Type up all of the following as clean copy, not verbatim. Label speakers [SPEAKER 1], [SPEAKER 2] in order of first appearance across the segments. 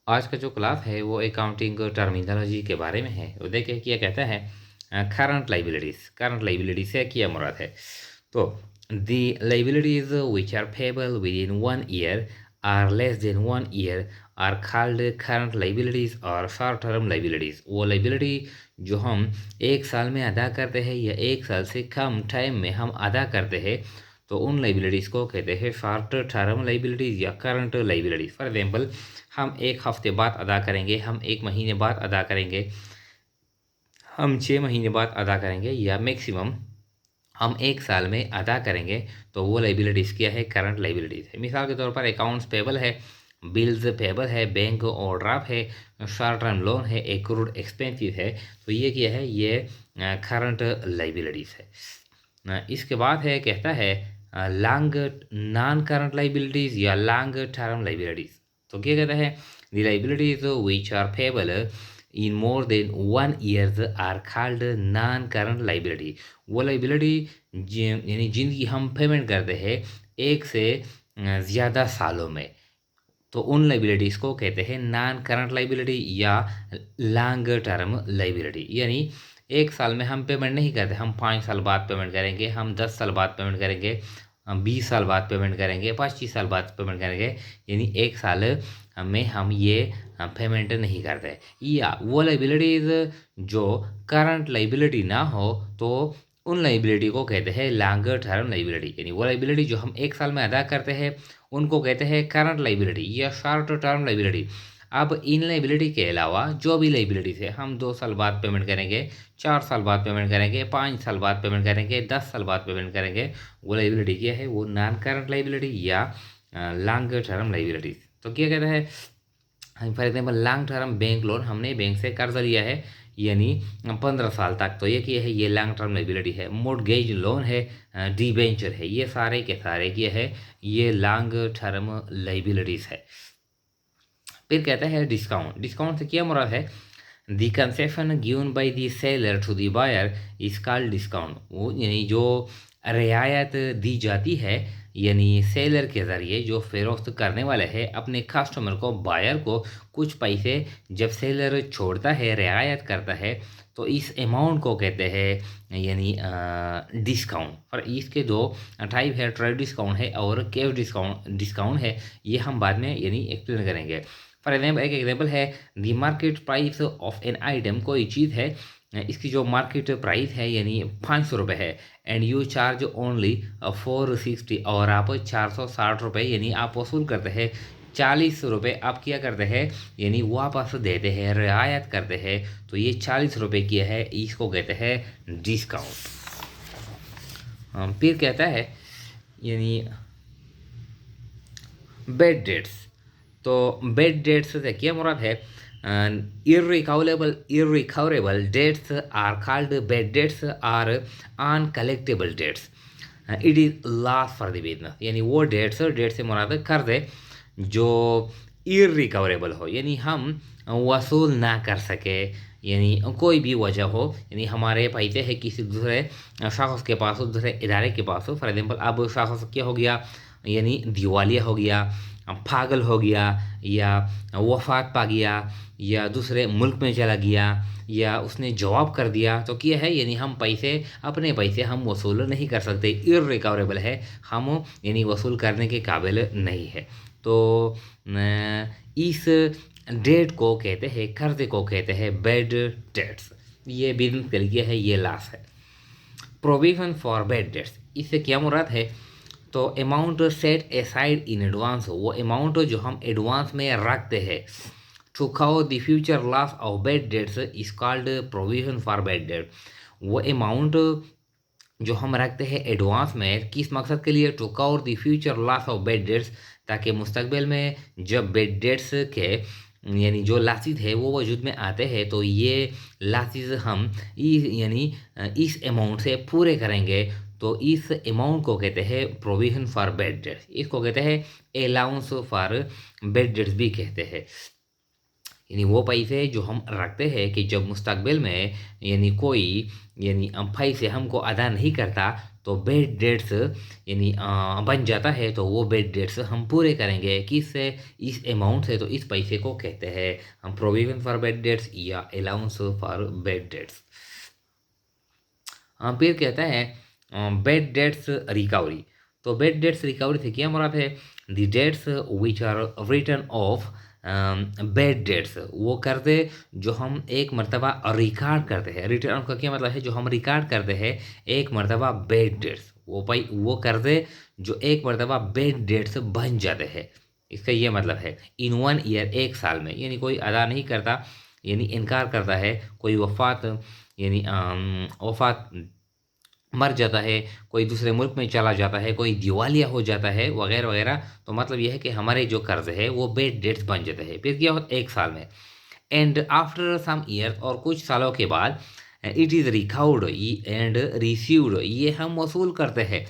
[SPEAKER 1] आज का जो क्लास है वो अकाउंटिंग टर्मिनोलॉजी के बारे में है। वो देखिए क्या कहता है, करंट लाइबिलिटीज से क्या मुराद है। तो the liabilities which are payable within 1 year or less than 1 year are called current liabilities और शॉर्ट टर्म लाइबिलिटीज। वो लाइबिलिटी जो हम 1 साल में अदा करते हैं या 1 साल से कम टाइम में हम अदा करते हैं, तो उन लाइबिलिटीज़ को कहते हैं शॉर्ट टर्म लाइबिलिटीज़ या करंट लाइबिलिटीज़। फॉर एग्जांपल, हम 1 हफ्ते बाद अदा करेंगे, हम 1 महीने बाद अदा करेंगे, हम 6 महीने बाद अदा करेंगे, या मैक्सिमम हम 1 साल में अदा करेंगे, तो वो लाइबिलिटीज़ क्या है, करंट लाइबिलिटीज़ है। मिसाल के तौर पर अकाउंट्स पेबल है, बिल्स पेबल है, बैंक ओवरड्राफ्ट है, शॉर्ट टर्म लोन है, एक्रूड एक्सपेंसिव है, तो ये क्या है, ये करंट लाइबिलिटीज़ है। इसके बाद है, कहता है लॉन्ग नॉन करंट लाइबिलिटीज़ या लॉन्ग टर्म लाइबिलिटीज़। तो क्या कहता है, the liabilities which are payable in more than 1 years are called non current liability. वो लाइबिलिटी यानी जिनकी हम पेमेंट करते हैं 1 से ज़्यादा सालों में, तो उन लाइबिलिटीज़ को कहते हैं नॉन करंट लाइबिलिटी या लॉन्ग टर्म लाइबिलिटी। यानी 1 साल में हम पेमेंट नहीं करते, हम 5 साल बाद पेमेंट करेंगे, हम 10 साल बाद पेमेंट करेंगे, हम 20 साल बाद पेमेंट करेंगे, 25 साल बाद पेमेंट करेंगे, यानी 1 साल में हम ये पेमेंट नहीं करते। या वो लाइबिलिटीज़ जो करंट लाइबिलिटी ना हो, तो उन लाइबिलिटी को कहते हैं लॉन्ग टर्म लाइबिलिटी। यानी वो लाइबिलिटी जो हम 1 साल में अदा करते हैं उनको कहते हैं करंट लाइबिलिटी या शॉर्ट टर्म लाइबिलिटी। अब इन लाइबिलिटी के अलावा जो भी लाइबिलिटीज है, हम 2 साल बाद पेमेंट करेंगे, 4 साल बाद पेमेंट करेंगे, 5 साल बाद पेमेंट करेंगे, 10 साल बाद पेमेंट करेंगे, वो लाइबिलिटी क्या है, वो नॉन करंट लाइबिलिटी या लॉन्ग टर्म लाइबिलिटीज। तो क्या कहता है, for example long term bank loan, हमने बैंक से कर्ज लिया है यानी 15 साल तक, तो ये क्या है, ये लॉन्ग टर्म लाइबिलिटी है। मोर्टगेज लोन है, डिबेंचर है, ये सारे के सारे क्या है, ये लॉन्ग टर्म लाइबिलिटीज़ है। फिर कहता है डिस्काउंट। डिस्काउंट से क्या मुराद है, the concession given by the seller to the buyer is called discount. वो यानी जो रियायत दी जाती है, यानी सेलर के ज़रिए जो फरोख्त करने वाले हैं अपने कस्टमर को, बायर को कुछ पैसे जब सेलर छोड़ता है, रियायत करता है, तो इस अमाउंट को कहते हैं यानी डिस्काउंट। और इसके दो टाइप है, ट्रेड डिस्काउंट है और कैश डिस्काउंट है। ये हम बाद में यानी एक्सप्लेन करेंगे। फॉर एग्जाम्पल, एक एग्जाम्पल है, the market price of an item, कोई चीज़ है, इसकी जो मार्केट प्राइस है यानी 500 रुपये है, एंड यू चार्ज ओनली 460, और आप 460 रुपये यानी आप वसूल करते हैं 40 रुपये आप क्या करते हैं, यानी वापस देते हैं, रियायत करते हैं, तो ये 40 रुपये की है, इसको कहते हैं डिस्काउंट। फिर कहता है यानी बेड डेट्स। तो बेड डेट्स से क्या मुराद है, irrecoverable debts are called bad debts or uncollectable debts, it is loss for the business. यानी वो डेट से मुराद है कर्ज है जो इर्रिकवरेबल हो, यानी हम वसूल ना कर सके, यानी कोई भी वजह हो, यानी हमारे पैसे है किसी दूसरे शख्स के पास हो, दूसरे इदारे के पास हो। फॉर एग्जाम्पल, अब शख्स क्या हो गया, यानी दिवालिया हो गया, पागल हो गया, या वफात पा गया, या दूसरे मुल्क में चला गया, या उसने जवाब कर दिया, तो क्या है, यानी हम पैसे, अपने पैसे हम वसूल नहीं कर सकते, इर्रिकवरेबल है, हम यानी वसूल करने के काबिल नहीं है। तो इस डेट को कहते हैं, कर्जे को कहते हैं बेड डेट्स। ये बिजनेस के लिए है, ये लॉस है। प्रोविजन फॉर बेड डेट्स, इससे क्या मुराद है, तो amount set aside in advance हो, वो अमाउंट जो हम एडवांस में रखते हैं to cover the future loss of bad debts is called provision for bad debt. वो अमाउंट जो हम रखते हैं एडवांस में किस मकसद के लिए, to cover the future loss of bad debts, ताकि मुस्तकबिल में जब बेड डेट्स के यानी जो लासिस है वो वजूद में आते हैं, तो ये लासिस हम यानी इस अमाउंट से पूरे करेंगे, तो इस अमाउंट को कहते हैं प्रोविजन फॉर बेड डेट्स। इसको कहते हैं अलाउंस फॉर बेड डेट्स भी कहते हैं। यानी वो पैसे जो हम रखते हैं कि जब मुस्तकबिल में यानी कोई यानी पैसे हमको अदा नहीं करता, तो बेड डेट्स यानी बन जाता है, तो वो बेड डेट्स हम पूरे करेंगे किससे, इस अमाउंट से। तो इस पैसे को कहते हैं हम प्रोविजन फॉर बेड डेट्स या अलाउंस फॉर बेड डेट्स। फिर कहता है बेड डेट्स रिकवरी। तो बेड डेट्स रिकवरी से क्या मुराद है, the debts which are return of bad debts, वो कर्जे जो हम एक मरतबा रिकॉर्ड करते हैं। रिटर्न का क्या मतलब है, जो हम रिकॉर्ड करते हैं एक मरतबा बेड डेट्स, वो कर्जे जो एक मरतबा बेड डेट्स बन जाते हैं। इसका ये मतलब है इन 1 ईयर, एक साल में, यानी कोई अदा नहीं करता, यानी इनकार करता है, कोई वफात यानी वफात मर जाता है, कोई दूसरे मुल्क में चला जाता है, कोई दिवालिया हो जाता है वगैरह वगैरह। तो मतलब यह है कि हमारे जो कर्ज है वो बेड डेट्स बन जाते हैं। फिर क्या होता है, एक साल में। एंड आफ्टर सम ईयर, और कुछ सालों के बाद, it is recovered and received, ये हम वसूल करते हैं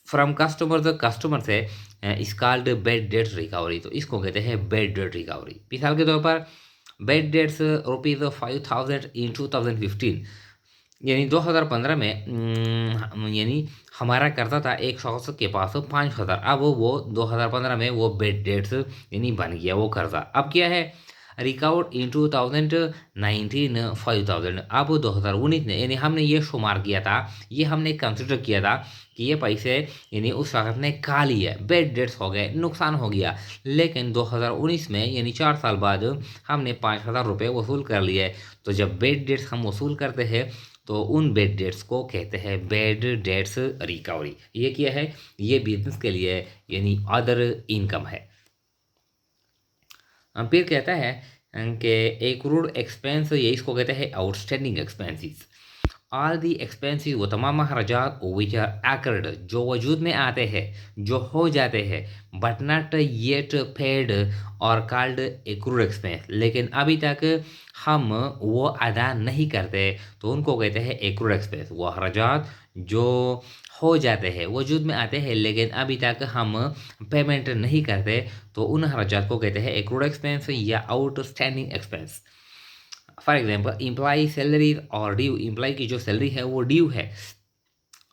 [SPEAKER 1] फ्रॉम कस्टमर से, इस कॉल्ड बेड डेट रिकवरी। तो इसको कहते हैं बेड डेट रिकवरी। मिसाल के तौर पर बेड डेट्स ₹5,000 इन 2015, यानी 2015 में यानी हमारा कर्जा था एक शख्स के पास 5,000। अब वो 2015 में वो बेड डेट्स यानी बन गया वो कर्जा। अब क्या है, रिकवर्ड इन 2019 5,000। अब 2019 में यानी हमने ये शुमार किया था, ये हमने कंसिडर किया था कि ये पैसे यानी उस शख्स ने खा लिए, बेड डेट्स हो गए, नुकसान हो गया। लेकिन 2019 में यानी 4 साल बाद हमने 5,000 रुपये वसूल कर लिए। तो जब बेड डेट्स हम वसूल करते हैं तो उन बेड डेट्स को कहते हैं बेड डेट्स रिकवरी। ये क्या है, ये बिजनेस के लिए यानी अदर इनकम है। फिर कहता है कि एक्रूड एक्सपेंस, ये इसको कहते हैं outstanding expenses. All the expenses, वो तमाम अखराजात विच आर एक्र्ड, जो वजूद में आते हैं, जो हो जाते हैं, बट नॉट येट पेड और कॉल्ड एक्रूड एक्सपेंस, लेकिन अभी तक हम वो अदा नहीं करते, तो उनको कहते हैं एक्रूड एक्सपेंस। वो अखराजात जो हो जाते हैं, वजूद में आते हैं, लेकिन अभी तक हम पेमेंट नहीं करते, तो उन अखराजात को कहते हैं एक्रूड एक्सपेंस या outstanding expense. For example employee salary और ड्यू, एम्प्लॉई की जो सैलरी है वो ड्यू है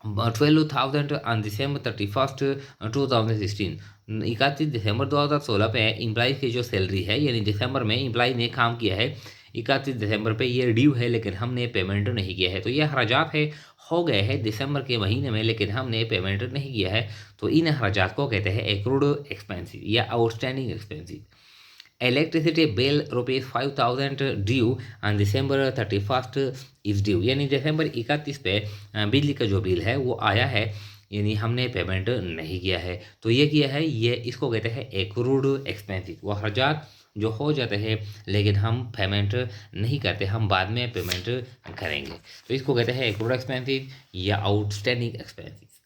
[SPEAKER 1] 12,000 ऑन December 31st 2016। 31 दिसंबर 2016 पे एम्प्लॉई की जो सैलरी है, यानी दिसंबर में एम्प्लॉई ने काम किया है, 31 दिसंबर पे ये ड्यू है, लेकिन हमने पेमेंट नहीं किया है। तो ये अखराजात है, हो गए हैं दिसंबर के महीने में, लेकिन हमने पेमेंट नहीं किया है, तो इन अखराजात को कहते हैं एक्रूड एक्सपेंसेस या outstanding expenses. Electricity bill ₹5,000 due on December 31st is due, यानी दिसंबर 31 पे बिजली का जो बिल है वो आया है, यानी हमने पेमेंट नहीं किया है। तो ये किया है, ये इसको कहते हैं एक्रूड एक्सपेंसेस। वो अखराजात जो हो जाते हैं लेकिन हम पेमेंट नहीं करते, हम बाद में पेमेंट करेंगे, तो इसको कहते हैं एक्रूड एक्सपेंसेस या आउटस्टैंडिंग एक्सपेंसेस।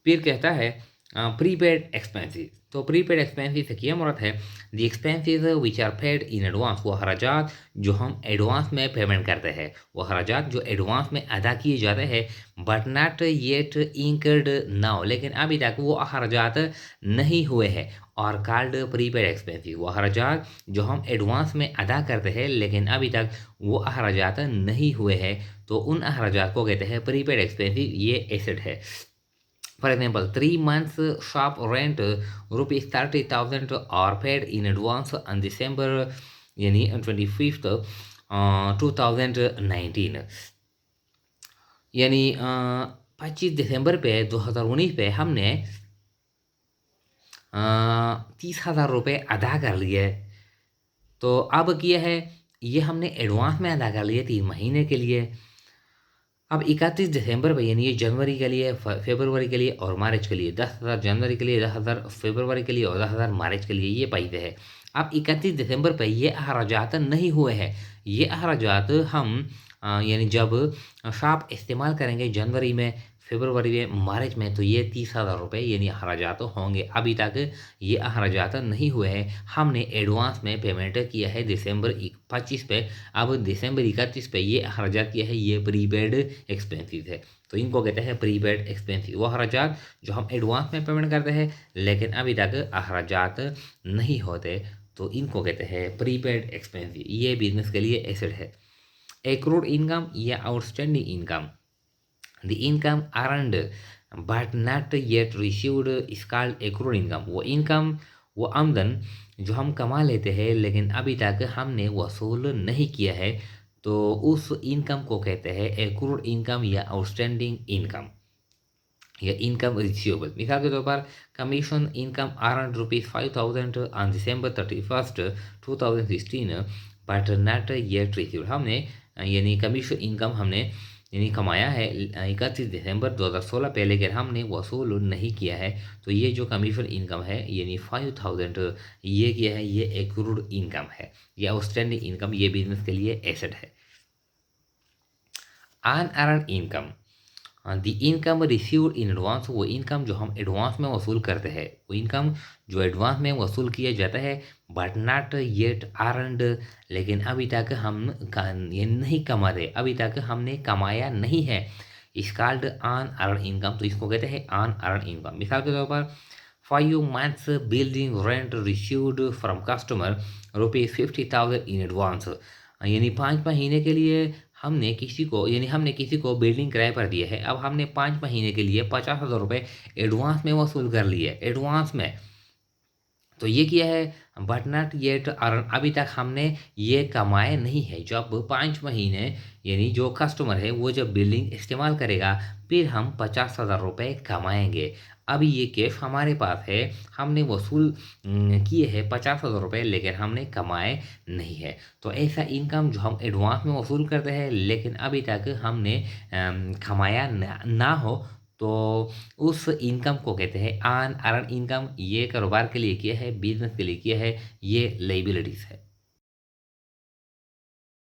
[SPEAKER 1] फिर कहता है प्रीपेड एक्सपेंसेस। तो प्रीपेड एक्सपेंसेस से क्या मुराद है, the expenses which are paid in advance, वो अखराजात जो हम एडवांस में पेमेंट करते हैं, वो अखराजात जो एडवांस में अदा किए जाते हैं, but not yet incurred now, लेकिन अभी तक वो अखराजात नहीं हुए हैं, और कॉल्ड प्रीपेड एक्सपेंसेस। वो अखराजात जो हम एडवांस में अदा करते हैं लेकिन अभी तक वो अखराजात नहीं हुए हैं, तो उन अखराजात को कहते हैं प्रीपेड एक्सपेंसेस। ये एसेट है। For example, 3 months shop rent ₹30,000 are paid in advance on December यानी 25th 2019, यानी 25 दिसंबर पे 2019 पे हमने 30,000 रुपये अदा कर लिए। तो अब किया है, ये हमने एडवांस में अदा कर लिए 3 महीने के लिए। अब 31 दिसंबर पे यानी ये जनवरी के लिए, फरवरी के लिए और मार्च के लिए, 10,000 जनवरी के लिए, 10,000 फरवरी के लिए और 10,000 मार्च के लिए ये पैसे है। अब 31 दिसंबर पे ये अखराजात नहीं हुए हैं, ये अखराजात हम यानी जब शॉप इस्तेमाल करेंगे जनवरी में, फरवरी में, मार्च में, तो ये 30,000 रुपये यानी अखराजात होंगे। अभी तक ये अखराजात नहीं हुए हैं, हमने एडवांस में पेमेंट किया है दिसंबर 25 पे। अब दिसंबर 31 पे ये अखराजात किया है, ये प्रीपेड एक्सपेंसेस है, तो इनको कहते हैं प्रीपेड एक्सपेंसेस। वो अखराजात जो हम एडवांस में पेमेंट करते हैं लेकिन अभी तक अखराजात नहीं होते, तो इनको कहते हैं प्रीपेड एक्सपेंसेस। ये बिजनेस के लिए एसेट है। एक्रूड इनकम या outstanding income, the income earned but not yet received is called accrued income. वो इनकम, वो आमदन जो हम कमा लेते हैं लेकिन अभी तक हमने वसूल नहीं किया है, तो उस इनकम को कहते हैं एक्रूड इनकम या आउटस्टैंडिंग इनकम या इनकम रिसीवेबल। मिसाल के तौर पर commission income earn ₹5,000 on December 31st, 2016 but not yet received. हमने यानी कमीशन इनकम हमने यानी कमाया है 31 दिसंबर 2016 पे, लेकिन हमने वसूल नहीं किया है। तो ये जो कमीशन इनकम है यानी 5,000, ये क्या है, ये एक्रूड इनकम है, ये आउटस्टैंडिंग इनकम, ये बिजनेस के लिए एसेट है। Unearned income, the income received in advance, वो इनकम जो हम एडवांस में वसूल करते हैं, वो इनकम जो एडवांस में वसूल किया जाता है, बट नॉट येट अर्नड, लेकिन अभी तक हम ये नहीं कमा रहे, अभी तक हमने कमाया नहीं है, इस कॉल्ड अनअर्न्ड इनकम। तो इसको कहते हैं अनअर्न्ड इनकम। मिसाल के तौर पर 5 months building rent received from customer ₹50,000 in advance, यानी 5 महीने के लिए हमने किसी को बिल्डिंग किराए पर दिए है। अब हमने 5 महीने के लिए ₹50,000 एडवांस में वसूल कर लिए, एडवांस में। तो ये किया है बट नॉट येट अर्न, अभी तक हमने ये कमाए नहीं है। जब 5 महीने यानी जो कस्टमर है वो जब बिल्डिंग इस्तेमाल करेगा, फिर हम ₹50,000 कमाएंगे। अभी ये कैश हमारे पास है, हमने वसूल किए हैं ₹50,000, लेकिन हमने कमाए नहीं है। तो ऐसा इनकम जो हम एडवांस में वसूल करते हैं लेकिन अभी तक हमने कमाया ना हो, तो उस इनकम को कहते हैं अनअर्न्ड इनकम। ये कारोबार के लिए किया है, बिजनेस के लिए किया है, ये लायबिलिटीज़ है।